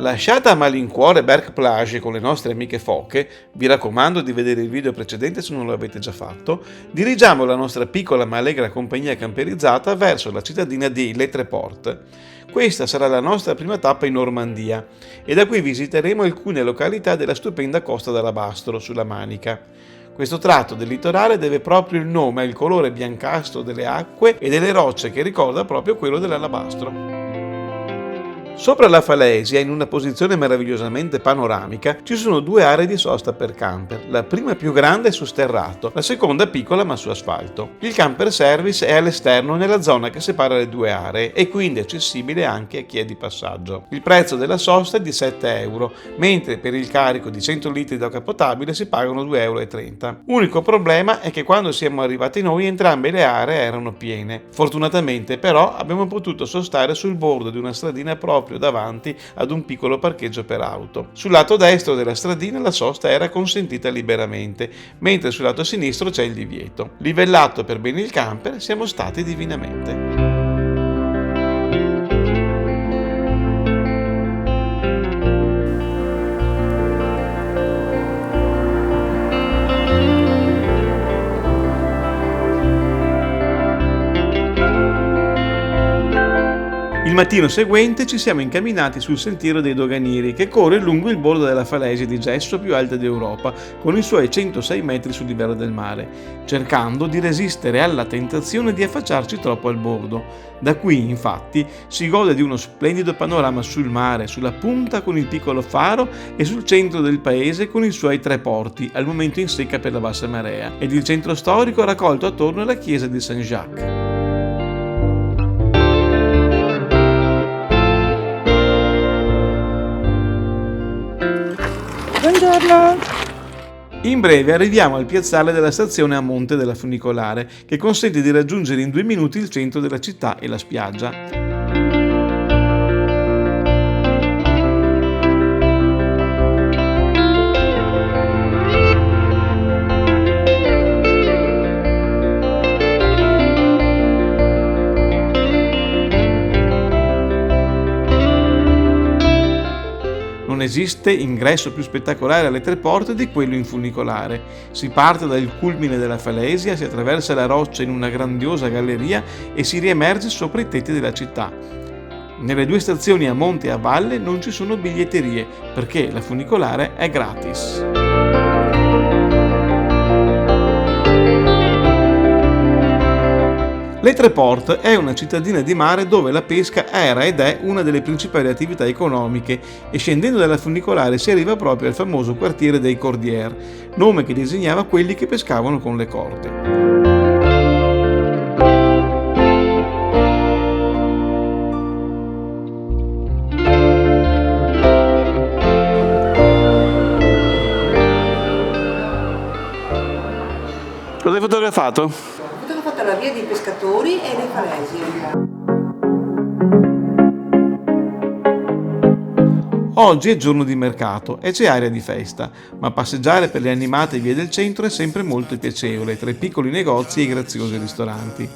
Lasciata a malincuore Berck-Plage con le nostre amiche foche, vi raccomando di vedere il video precedente se non lo avete già fatto, dirigiamo la nostra piccola ma allegra compagnia camperizzata verso la cittadina di Les Trois-Portes. Questa sarà la nostra prima tappa in Normandia e da qui visiteremo alcune località della stupenda Costa d'Alabastro sulla Manica. Questo tratto del litorale deve proprio il nome al colore biancastro delle acque e delle rocce che ricorda proprio quello dell'alabastro. Sopra la Falesia, in una posizione meravigliosamente panoramica, ci sono due aree di sosta per camper. La prima più grande è su sterrato, la seconda piccola ma su asfalto. Il camper service è all'esterno nella zona che separa le due aree e quindi accessibile anche a chi è di passaggio. Il prezzo della sosta è di 7 euro, mentre per il carico di 100 litri d'acqua potabile si pagano 2,30 euro. Unico problema è che quando siamo arrivati noi entrambe le aree erano piene. Fortunatamente però abbiamo potuto sostare sul bordo di una stradina proprio davanti ad un piccolo parcheggio per auto. Sul lato destro della stradina la sosta era consentita liberamente, mentre sul lato sinistro c'è il divieto. Livellato per bene il camper, siamo stati divinamente. Il mattino seguente ci siamo incamminati sul sentiero dei doganieri che corre lungo il bordo della falesia di gesso più alta d'Europa con i suoi 106 metri sul livello del mare, cercando di resistere alla tentazione di affacciarci troppo al bordo. Da qui, infatti, si gode di uno splendido panorama sul mare, sulla punta con il piccolo faro e sul centro del paese con i suoi 3 porti, al momento in secca per la bassa marea, ed il centro storico raccolto attorno alla chiesa di Saint-Jacques. Buongiorno! In breve arriviamo al piazzale della stazione a monte della funicolare, che consente di raggiungere in 2 minuti il centro della città e la spiaggia. Non esiste ingresso più spettacolare alle 3 porte di quello in funicolare. Si parte dal culmine della falesia, si attraversa la roccia in una grandiosa galleria e si riemerge sopra i tetti della città. Nelle 2 stazioni a monte e a valle non ci sono biglietterie perché la funicolare è gratis. Les Trois-Portes è una cittadina di mare dove la pesca era ed è una delle principali attività economiche e scendendo dalla funicolare si arriva proprio al famoso quartiere dei Cordiers, nome che designava quelli che pescavano con le corde. Cosa hai fotografato? La via dei pescatori e le falesie. Oggi è giorno di mercato e c'è aria di festa, ma passeggiare per le animate vie del centro è sempre molto piacevole, tra i piccoli negozi e i graziosi ristoranti.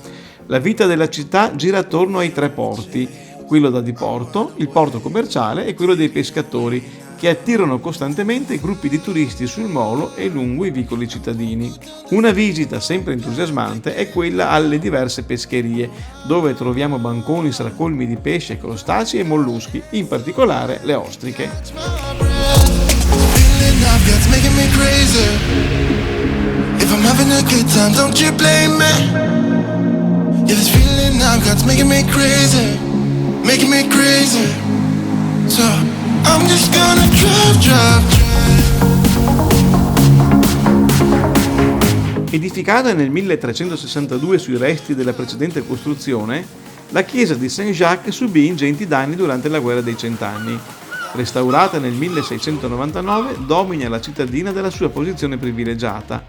La vita della città gira attorno ai 3 porti, quello da diporto, il porto commerciale e quello dei pescatori, che attirano costantemente gruppi di turisti sul molo e lungo i vicoli cittadini. Una visita sempre entusiasmante è quella alle diverse pescherie, dove troviamo banconi stracolmi di pesce, crostacei e molluschi, in particolare le ostriche. I'm just gonna drive. Edificata nel 1362 sui resti della precedente costruzione, la chiesa di Saint-Jacques subì ingenti danni durante la guerra dei Cent'anni. Restaurata nel 1699, domina la cittadina della sua posizione privilegiata.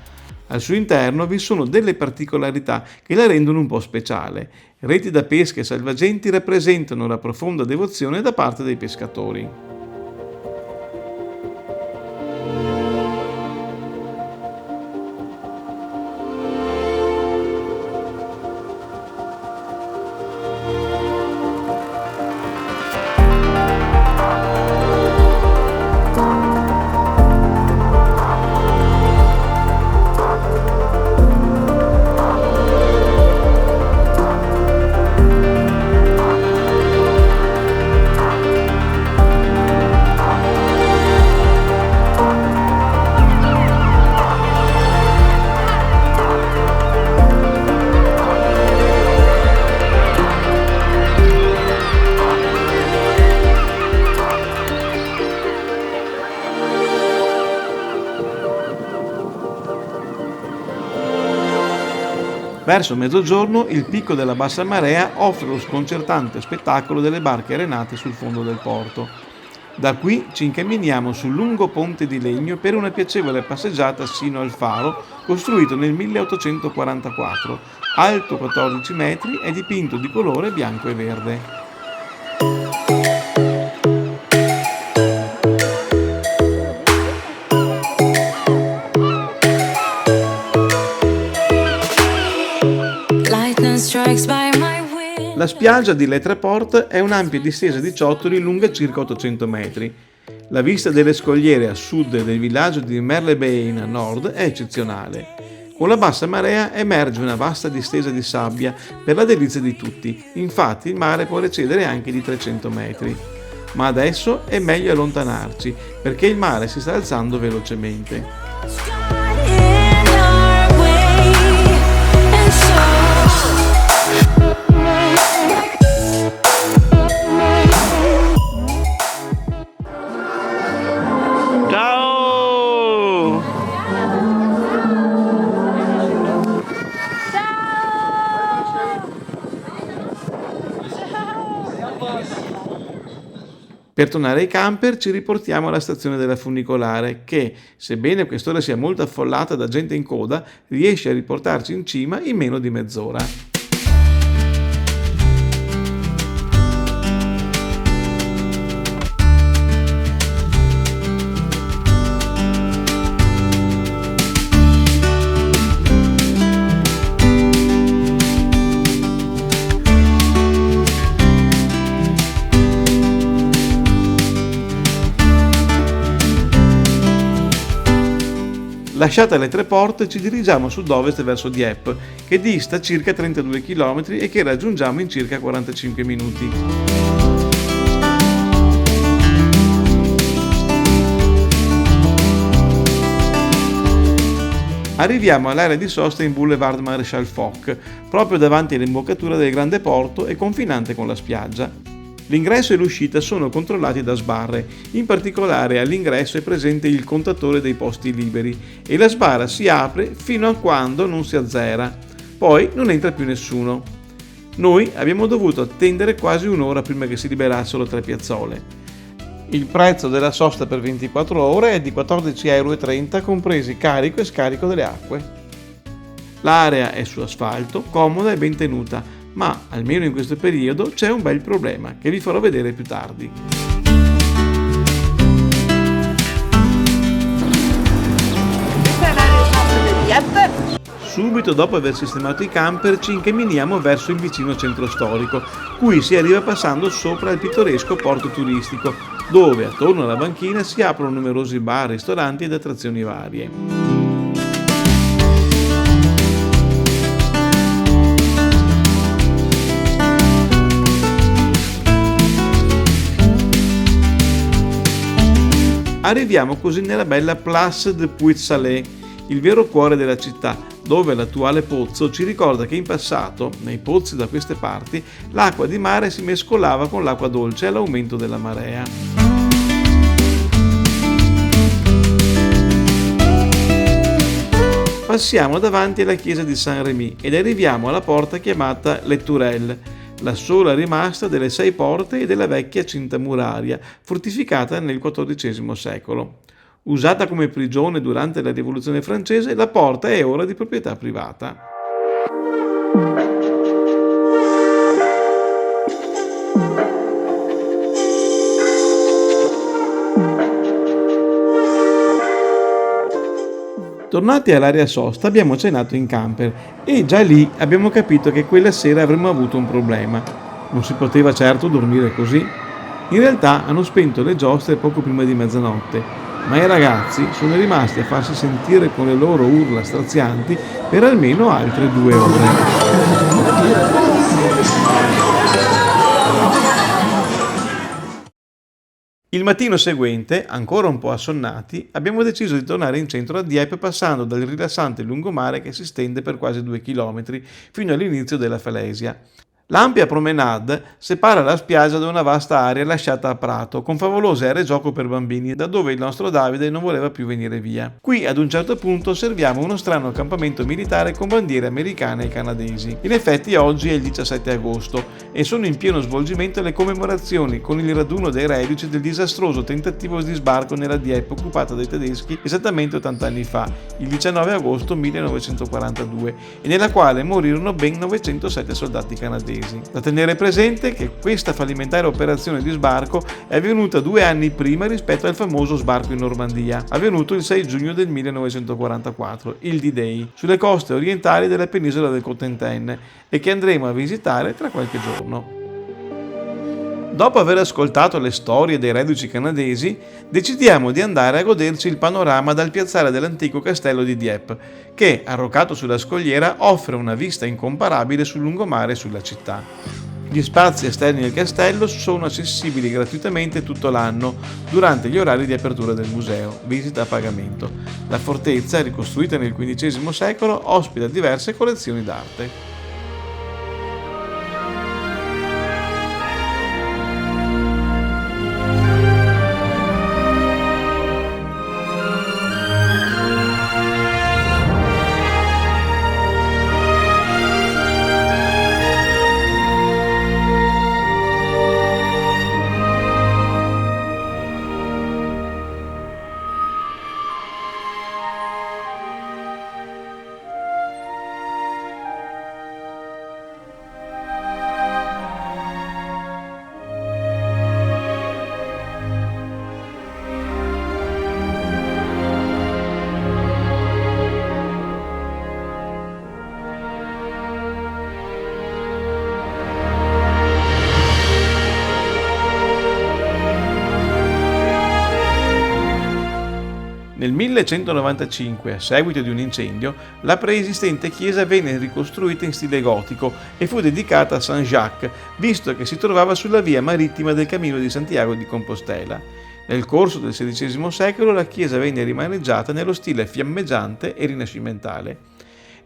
Al suo interno vi sono delle particolarità che la rendono un po' speciale. Reti da pesca e salvagenti rappresentano la profonda devozione da parte dei pescatori. Verso mezzogiorno il picco della bassa marea offre lo sconcertante spettacolo delle barche arenate sul fondo del porto. Da qui ci incamminiamo sul lungo ponte di legno per una piacevole passeggiata sino al faro, costruito nel 1844, alto 14 metri e dipinto di colore bianco e verde. La spiaggia di Les Tres Portes è un'ampia distesa di ciottoli lunga circa 800 metri. La vista delle scogliere a sud e del villaggio di Merlebein a nord è eccezionale. Con la bassa marea emerge una vasta distesa di sabbia per la delizia di tutti, infatti il mare può recedere anche di 300 metri. Ma adesso è meglio allontanarci perché il mare si sta alzando velocemente. Per tornare ai camper ci riportiamo alla stazione della funicolare che, sebbene quest'ora sia molto affollata da gente in coda, riesce a riportarci in cima in meno di mezz'ora. Lasciate le tre porte ci dirigiamo a sud-ovest verso Dieppe, che dista circa 32 km e che raggiungiamo in circa 45 minuti. Arriviamo all'area di sosta in Boulevard Maréchal Foch, proprio davanti all'imboccatura del grande porto e confinante con la spiaggia. L'ingresso e l'uscita sono controllati da sbarre, in particolare all'ingresso è presente il contatore dei posti liberi e la sbarra si apre fino a quando non si azzera, poi non entra più nessuno. Noi abbiamo dovuto attendere quasi un'ora prima che si liberassero 3 piazzole. Il prezzo della sosta per 24 ore è di 14,30 € compresi carico e scarico delle acque. L'area è su asfalto, comoda e ben tenuta, ma almeno in questo periodo c'è un bel problema che vi farò vedere più tardi. Subito dopo aver sistemato i camper ci incamminiamo verso il vicino centro storico, cui si arriva passando sopra il pittoresco porto turistico, dove attorno alla banchina si aprono numerosi bar, ristoranti ed attrazioni varie. Arriviamo così nella bella Place de Puy-de-Salé, il vero cuore della città, dove l'attuale pozzo ci ricorda che in passato, nei pozzi da queste parti, l'acqua di mare si mescolava con l'acqua dolce all'aumento della marea. Passiamo davanti alla chiesa di Saint-Rémy ed arriviamo alla porta chiamata Les Tourelles, la sola rimasta delle 6 porte e della vecchia cinta muraria, fortificata nel XIV secolo. Usata come prigione durante la Rivoluzione francese, la porta è ora di proprietà privata. Tornati all'area sosta abbiamo cenato in camper e già lì abbiamo capito che quella sera avremmo avuto un problema. Non si poteva certo dormire così. In realtà hanno spento le giostre poco prima di mezzanotte, ma i ragazzi sono rimasti a farsi sentire con le loro urla strazianti per almeno altre 2 ore. Il mattino seguente, ancora un po' assonnati, abbiamo deciso di tornare in centro a Dieppe passando dal rilassante lungomare che si stende per quasi 2 chilometri fino all'inizio della Falesia. L'ampia promenade separa la spiaggia da una vasta area lasciata a prato, con favolose aree gioco per bambini, da dove il nostro Davide non voleva più venire via. Qui, ad un certo punto, osserviamo uno strano accampamento militare con bandiere americane e canadesi. In effetti oggi è il 17 agosto e sono in pieno svolgimento le commemorazioni con il raduno dei reduci del disastroso tentativo di sbarco nella Dieppe occupata dai tedeschi esattamente 80 anni fa, il 19 agosto 1942, e nella quale morirono ben 907 soldati canadesi. Da tenere presente che questa fallimentare operazione di sbarco è avvenuta 2 anni prima rispetto al famoso sbarco in Normandia, avvenuto il 6 giugno del 1944, il D-Day, sulle coste orientali della penisola del Cotentin, e che andremo a visitare tra qualche giorno. Dopo aver ascoltato le storie dei reduci canadesi, decidiamo di andare a goderci il panorama dal piazzale dell'antico castello di Dieppe, che, arroccato sulla scogliera, offre una vista incomparabile sul lungomare e sulla città. Gli spazi esterni del castello sono accessibili gratuitamente tutto l'anno, durante gli orari di apertura del museo, visita a pagamento. La fortezza, ricostruita nel XV secolo, ospita diverse collezioni d'arte. Nel 1195, a seguito di un incendio, la preesistente chiesa venne ricostruita in stile gotico e fu dedicata a Saint Jacques, visto che si trovava sulla via marittima del Cammino di Santiago di Compostela. Nel corso del XVI secolo la chiesa venne rimaneggiata nello stile fiammeggiante e rinascimentale.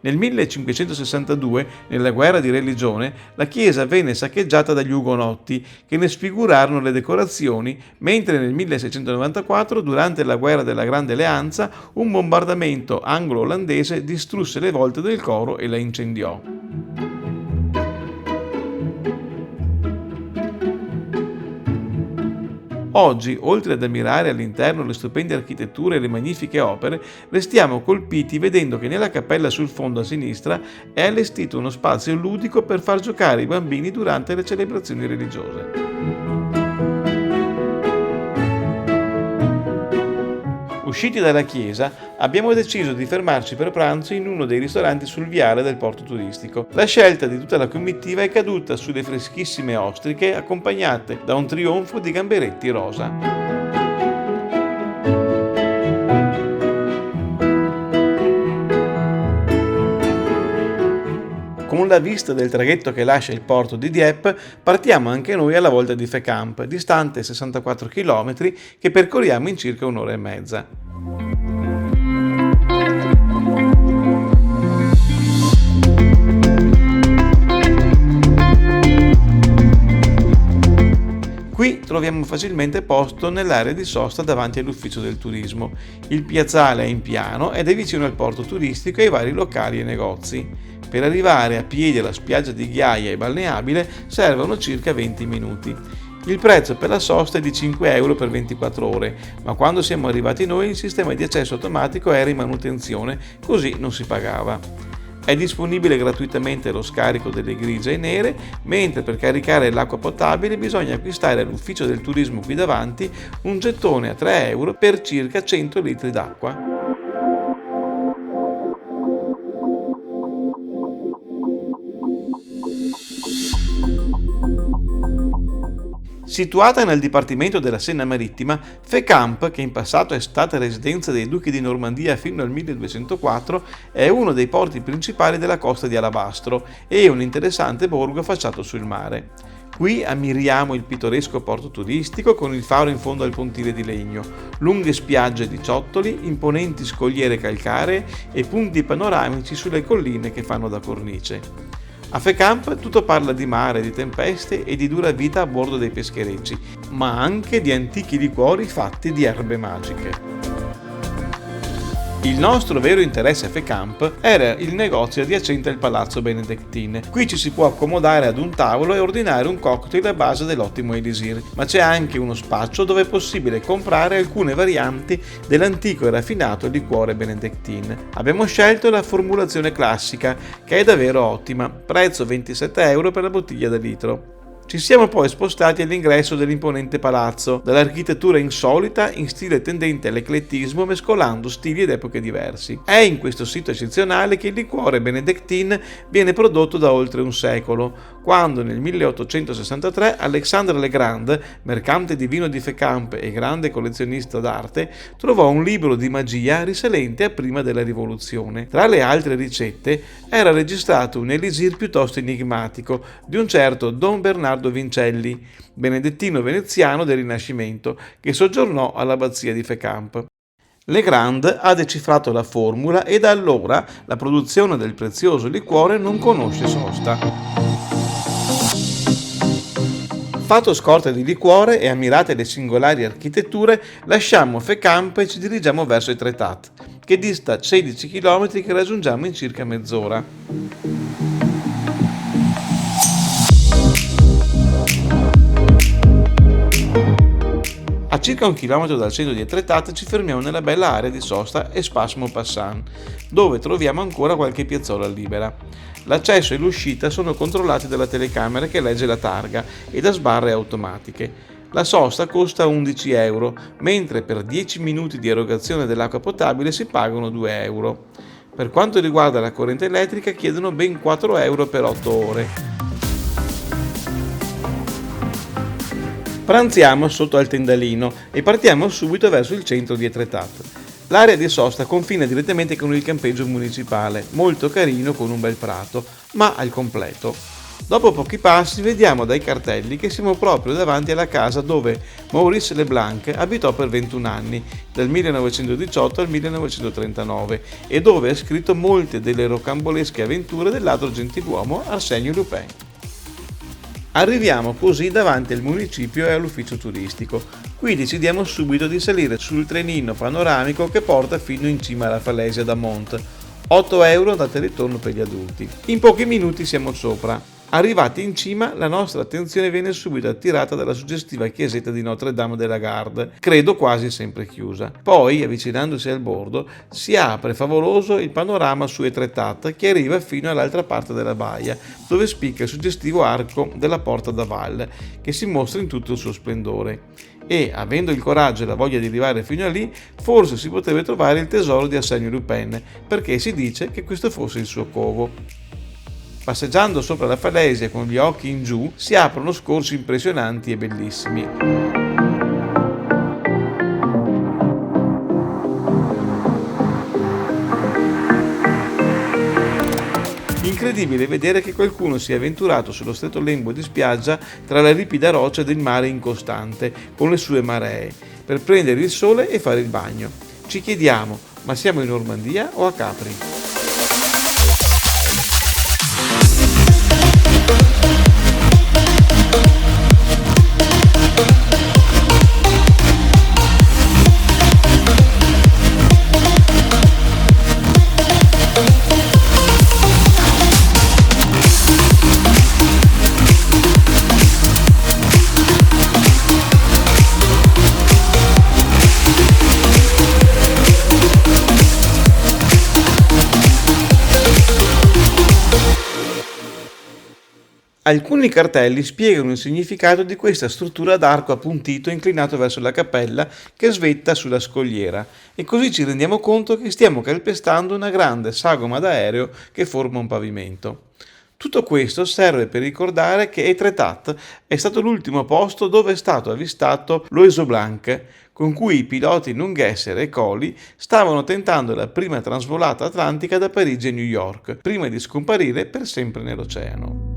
Nel 1562, nella guerra di religione, la chiesa venne saccheggiata dagli Ugonotti, che ne sfigurarono le decorazioni, mentre nel 1694, durante la guerra della Grande Alleanza, un bombardamento anglo-olandese distrusse le volte del coro e la incendiò. Oggi, oltre ad ammirare all'interno le stupende architetture e le magnifiche opere, restiamo colpiti vedendo che nella cappella sul fondo a sinistra è allestito uno spazio ludico per far giocare i bambini durante le celebrazioni religiose. Usciti dalla chiesa, abbiamo deciso di fermarci per pranzo in uno dei ristoranti sul viale del porto turistico. La scelta di tutta la comitiva è caduta sulle freschissime ostriche accompagnate da un trionfo di gamberetti rosa. Con la vista del traghetto che lascia il porto di Dieppe, partiamo anche noi alla volta di Fécamp, distante 64 km, che percorriamo in circa un'ora e mezza. Qui troviamo facilmente posto nell'area di sosta davanti all'ufficio del turismo. Il piazzale è in piano ed è vicino al porto turistico e ai vari locali e negozi. Per arrivare a piedi alla spiaggia di ghiaia e balneabile servono circa 20 minuti. Il prezzo per la sosta è di 5 euro per 24 ore, ma quando siamo arrivati noi il sistema di accesso automatico era in manutenzione, così non si pagava. È disponibile gratuitamente lo scarico delle grigie nere, mentre per caricare l'acqua potabile bisogna acquistare all'ufficio del turismo qui davanti un gettone a 3 euro per circa 100 litri d'acqua. Situata nel dipartimento della Senna Marittima, Fécamp, che in passato è stata residenza dei duchi di Normandia fino al 1204, è uno dei porti principali della costa di Alabastro e un interessante borgo affacciato sul mare. Qui ammiriamo il pittoresco porto turistico con il faro in fondo al pontile di legno, lunghe spiagge di ciottoli, imponenti scogliere calcaree e punti panoramici sulle colline che fanno da cornice. A Fécamp tutto parla di mare, di tempeste e di dura vita a bordo dei pescherecci, ma anche di antichi liquori fatti di erbe magiche. Il nostro vero interesse a Fécamp era il negozio adiacente al Palazzo Benedettin. Qui ci si può accomodare ad un tavolo e ordinare un cocktail a base dell'ottimo elisir, ma c'è anche uno spaccio dove è possibile comprare alcune varianti dell'antico e raffinato liquore Benedettin. Abbiamo scelto la formulazione classica, che è davvero ottima, prezzo 27 euro per la bottiglia da litro. Ci siamo poi spostati all'ingresso dell'imponente palazzo, dall'architettura insolita in stile tendente all'eclettismo mescolando stili ed epoche diversi. È in questo sito eccezionale che il liquore Benedettin viene prodotto da oltre un secolo, quando nel 1863 Alexandre Legrand, mercante di vino di Fécamp e grande collezionista d'arte, trovò un libro di magia risalente a prima della rivoluzione. Tra le altre ricette era registrato un elisir piuttosto enigmatico di un certo Don Bernardo Vincelli, benedettino veneziano del Rinascimento, che soggiornò all'abbazia di Fécamp. Legrand ha decifrato la formula e da allora la produzione del prezioso liquore non conosce sosta. Fatto scorta di liquore e ammirate le singolari architetture, lasciamo Fécamp e ci dirigiamo verso Etretat, che dista 16 km che raggiungiamo in circa mezz'ora. A circa 1 chilometro dal centro di Etretat ci fermiamo nella bella area di sosta Espace-Maupassant, dove troviamo ancora qualche piazzola libera. L'accesso e l'uscita sono controllati dalla telecamera che legge la targa e da sbarre automatiche. La sosta costa 11 euro, mentre per 10 minuti di erogazione dell'acqua potabile si pagano 2 euro. Per quanto riguarda la corrente elettrica chiedono ben 4 euro per 8 ore. Pranziamo sotto al tendalino e partiamo subito verso il centro di Etretat. L'area di sosta confina direttamente con il campeggio municipale, molto carino con un bel prato, ma al completo. Dopo pochi passi vediamo dai cartelli che siamo proprio davanti alla casa dove Maurice Leblanc abitò per 21 anni, dal 1918 al 1939, e dove ha scritto molte delle rocambolesche avventure del ladro gentiluomo Arsène Lupin. Arriviamo così davanti al municipio e all'ufficio turistico. Qui decidiamo subito di salire sul trenino panoramico che porta fino in cima alla Falaise d'Amont. 8 euro andata e ritorno per gli adulti. In pochi minuti siamo sopra. Arrivati in cima, la nostra attenzione viene subito attirata dalla suggestiva chiesetta di Notre-Dame de la Garde, credo quasi sempre chiusa. Poi, avvicinandosi al bordo, si apre favoloso il panorama su Etretat che arriva fino all'altra parte della baia, dove spicca il suggestivo arco della Porta d'Aval, che si mostra in tutto il suo splendore. E, avendo il coraggio e la voglia di arrivare fino a lì, forse si potrebbe trovare il tesoro di Arsène Lupin, perché si dice che questo fosse il suo covo. Passeggiando sopra la falaise con gli occhi in giù, si aprono scorci impressionanti e bellissimi. Incredibile vedere che qualcuno si è avventurato sullo stretto lembo di spiaggia tra la ripida roccia del mare incostante, con le sue maree, per prendere il sole e fare il bagno. Ci chiediamo, ma siamo in Normandia o a Capri? Alcuni cartelli spiegano il significato di questa struttura ad arco appuntito inclinato verso la cappella che svetta sulla scogliera, e così ci rendiamo conto che stiamo calpestando una grande sagoma d'aereo che forma un pavimento. Tutto questo serve per ricordare che Etretat è stato l'ultimo posto dove è stato avvistato l'Oiseau Blanc, con cui i piloti Nungesser e Colli stavano tentando la prima trasvolata atlantica da Parigi a New York, prima di scomparire per sempre nell'oceano.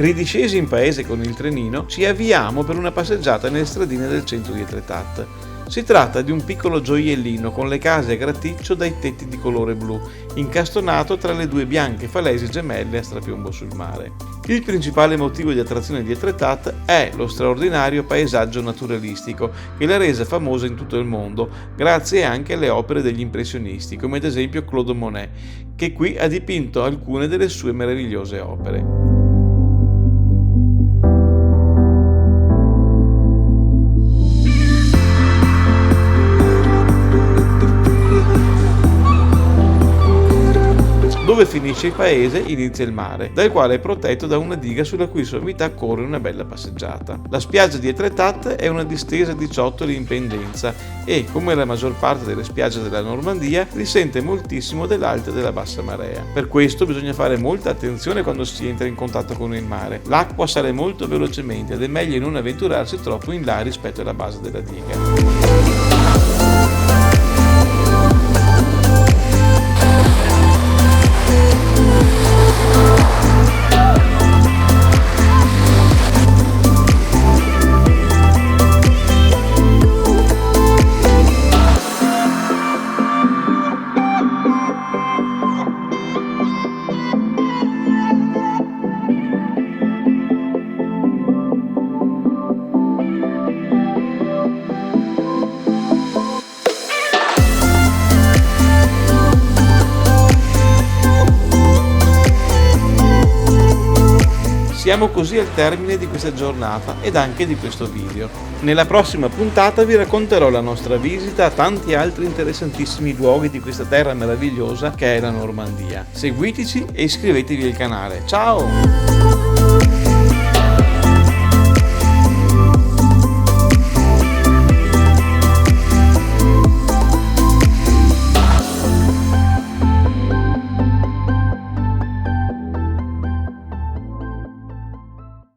Ridiscesi in paese con il trenino, ci avviamo per una passeggiata nelle stradine del centro di Etretat. Si tratta di un piccolo gioiellino con le case a graticcio dai tetti di colore blu, incastonato tra le due bianche falesi gemelle a strapiombo sul mare. Il principale motivo di attrazione di Etretat è lo straordinario paesaggio naturalistico che l'ha resa famosa in tutto il mondo, grazie anche alle opere degli impressionisti, come ad esempio Claude Monet, che qui ha dipinto alcune delle sue meravigliose opere. Dove finisce il paese inizia il mare, dal quale è protetto da una diga sulla cui sommità corre una bella passeggiata. La spiaggia di Etretat è una distesa di ciottoli in pendenza e, come la maggior parte delle spiagge della Normandia, risente moltissimo dell'alta e della bassa marea. Per questo bisogna fare molta attenzione quando si entra in contatto con il mare. L'acqua sale molto velocemente ed è meglio non avventurarsi troppo in là rispetto alla base della diga. Siamo così al termine di questa giornata ed anche di questo video. Nella prossima puntata vi racconterò la nostra visita a tanti altri interessantissimi luoghi di questa terra meravigliosa che è la Normandia. Seguiteci e iscrivetevi al canale. Ciao!